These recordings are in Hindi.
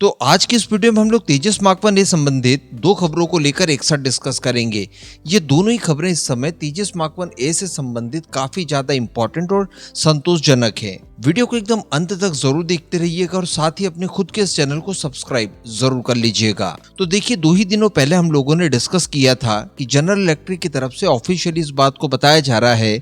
तो आज की इस वीडियो में हम लोग तेजस मार्क 1 ए संबंधित दो खबरों को लेकर एक साथ डिस्कस करेंगे। ये दोनों ही खबरें इस समय तेजस मार्क 1 ए से संबंधित काफी ज्यादा इंपॉर्टेंट और संतोषजनक है। वीडियो को एकदम अंत तक जरूर देखते रहिएगा और साथ ही अपने खुद के इस चैनल को सब्सक्राइब जरूर कर लीजिएगा। तो देखिए, 2 ही दिनों पहले हम लोगों ने डिस्कस किया था कि जनरल इलेक्ट्रिक की तरफ से ऑफिशियली इस बात को बताया जा रहा है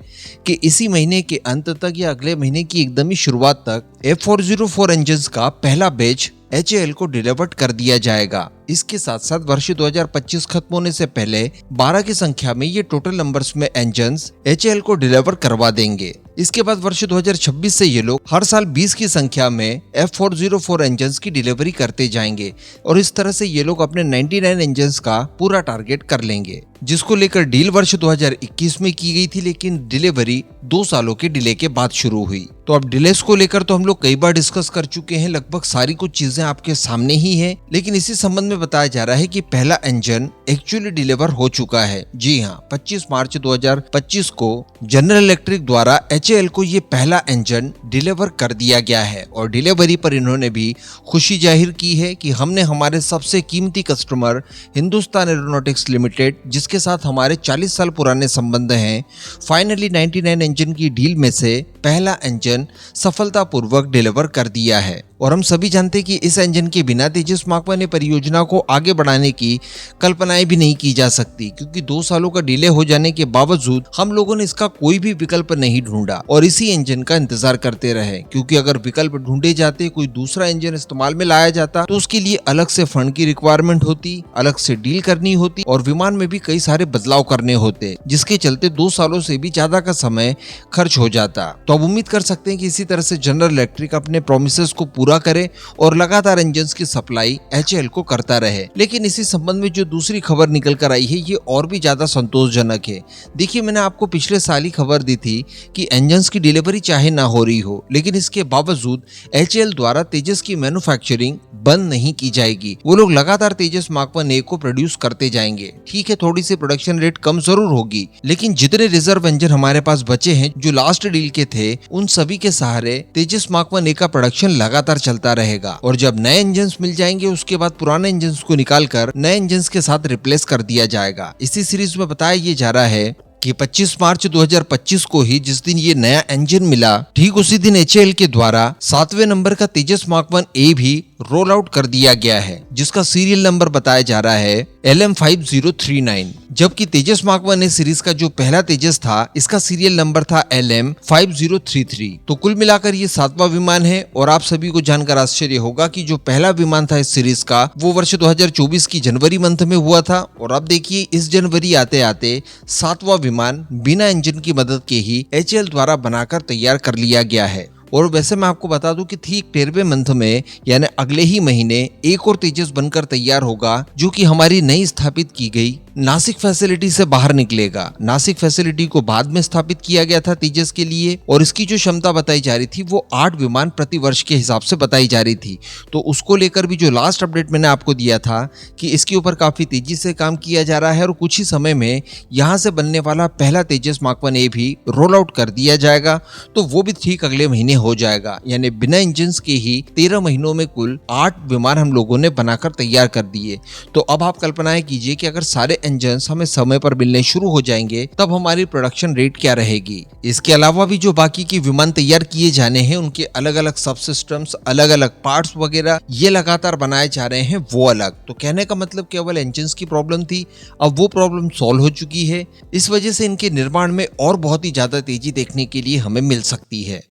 कि इसी महीने के अंत तक या अगले महीने की एकदम ही शुरुआत तक F404 इंजन का पहला बैच HAL को डिलीवर्ड कर दिया जाएगा। इसके साथ साथ वर्ष 2025 खत्म होने से पहले 12 की संख्या में ये टोटल नंबर्स में इंजन्स HAL को डिलीवर करवा देंगे। इसके बाद वर्ष 2026 से ये लोग हर साल 20 की संख्या में F404 इंजन्स की डिलीवरी करते जाएंगे और इस तरह से ये लोग अपने 99 इंजन्स का पूरा टारगेट कर लेंगे, जिसको लेकर डील वर्ष 2021 में की गई थी, लेकिन डिलीवरी 2 सालों के डिले के बाद शुरू हुई। तो अब डिलेस को लेकर तो हम लोग कई बार डिस्कस कर चुके हैं, लगभग सारी कुछ चीजें आपके सामने ही है, लेकिन इसी संबंध में बताया जा रहा है कि पहला इंजन एक्चुअली डिलीवर हो चुका है। जी हाँ, 25 मार्च 2025 को जनरल इलेक्ट्रिक द्वारा HAL को ये पहला इंजन डिलीवर कर दिया गया है और डिलीवरी पर इन्होंने भी खुशी जाहिर की है कि हमने हमारे सबसे कीमती कस्टमर हिंदुस्तान एरोनॉटिक्स लिमिटेड, जिसके साथ हमारे 40 साल पुराने संबंध हैं, फाइनली 99 इंजन की डील में से पहला इंजन सफलतापूर्वक डिलीवर कर दिया है। और हम सभी जानते हैं कि इस इंजन के बिना तेजस मार्क 1 परियोजना को आगे बढ़ाने की कल्पनाएं भी नहीं की जा सकती, क्योंकि 2 सालों का डिले हो जाने के बावजूद हम लोगों ने इसका कोई भी विकल्प नहीं ढूंढा और इसी इंजन का इंतजार करते रहे, क्योंकि अगर विकल्प ढूंढे जाते, कोई दूसरा इंजन इस्तेमाल में लाया जाता, तो उसके लिए अलग से फंड की रिक्वायरमेंट होती, अलग से डील करनी होती और विमान में भी कई सारे बदलाव करने होते, जिसके चलते 2 सालों से भी ज्यादा का समय खर्च हो जाता। तो अब उम्मीद कर सकते हैं कि इसी तरह से जनरल इलेक्ट्रिक अपने प्रोमिसेस को पूरा करे और लगातार इंजन्स की सप्लाई HAL को करता रहे। लेकिन इसी संबंध में जो दूसरी खबर निकल कर आई है, ये और भी ज्यादा संतोषजनक है। देखिए, मैंने आपको पिछले साल ही खबर दी थी कि इंजन्स की डिलीवरी चाहे ना हो रही हो, लेकिन इसके बावजूद HAL द्वारा तेजस की मैन्युफैक्चरिंग बंद नहीं की जाएगी। वो लोग लगातार तेजस मार्क 1 ए को प्रोड्यूस करते जाएंगे। ठीक है, थोड़ी सी प्रोडक्शन रेट कम जरूर होगी, लेकिन जितने रिजर्व इंजन हमारे पास बचे हैं जो लास्ट डील के थे, उन सभी के सहारे तेजस मार्क 1 ए का प्रोडक्शन लगातार चलता रहेगा। और जब नए इंजन्स मिल जाएंगे, उसके बाद पुराने इंजन्स को निकालकर नए इंजन्स के साथ रिप्लेस कर दिया जाएगा। इसी सीरीज में बताया ये जा रहा है कि 25 मार्च 2025 को ही जिस दिन ये नया इंजन मिला, ठीक उसी दिन HAL के द्वारा 7वें नंबर का तेजस मार्क 1 ए भी रोल आउट कर दिया गया है, जिसका सीरियल नंबर बताया जा रहा है LM5039। जबकि तेजस मार्क 1 ए सीरीज का जो पहला तेजस था, इसका सीरियल नंबर था LM5033। तो कुल मिलाकर ये 7वां विमान है और आप सभी को जानकर आश्चर्य होगा कि जो पहला विमान था इस सीरीज का, वो वर्ष 2024 की जनवरी मंथ में हुआ था और अब देखिए इस जनवरी आते आते 7वां विमान बिना इंजन की मदद के ही HAL द्वारा बनाकर तैयार कर लिया गया है। और वैसे मैं आपको बता दूं कि ठीक 13वें मंथ में यानी अगले ही महीने एक और तेजस बनकर तैयार होगा, जो कि हमारी नई स्थापित की गई नासिक फैसिलिटी से बाहर निकलेगा। नासिक फैसिलिटी को बाद में स्थापित किया गया था तेजस के लिए और इसकी जो क्षमता बताई जा रही थी वो 8 विमान प्रति वर्ष के हिसाब से बताई जा रही थी। तो उसको लेकर भी जो लास्ट अपडेट मैंने आपको दिया था कि इसके ऊपर काफी तेजी से काम किया जा रहा है और कुछ ही समय में यहाँ से बनने वाला पहला तेजस मार्क 1 ए भी रोल आउट कर दिया जाएगा। तो वो भी ठीक अगले महीने हो जाएगा, यानी बिना इंजन के ही 13 महीनों में कुल 8 विमान हम लोगों ने बनाकर तैयार कर दिए। तो अब आप कल्पनाएं कीजिए कि अगर सारे इंजन्स हमें समय पर मिलने शुरू हो जाएंगे, तब हमारी प्रोडक्शन रेट क्या रहेगी। इसके अलावा भी जो बाकी के विमान तैयार किए जाने हैं, उनके अलग अलग सब सिस्टम्स, अलग अलग पार्ट्स वगैरह ये लगातार बनाए जा रहे हैं, वो अलग। तो कहने का मतलब केवल इंजन्स की प्रॉब्लम थी, अब वो प्रॉब्लम सॉल्व हो चुकी है। इस वजह से इनके निर्माण में और बहुत ही ज्यादा तेजी देखने के लिए हमें मिल सकती है।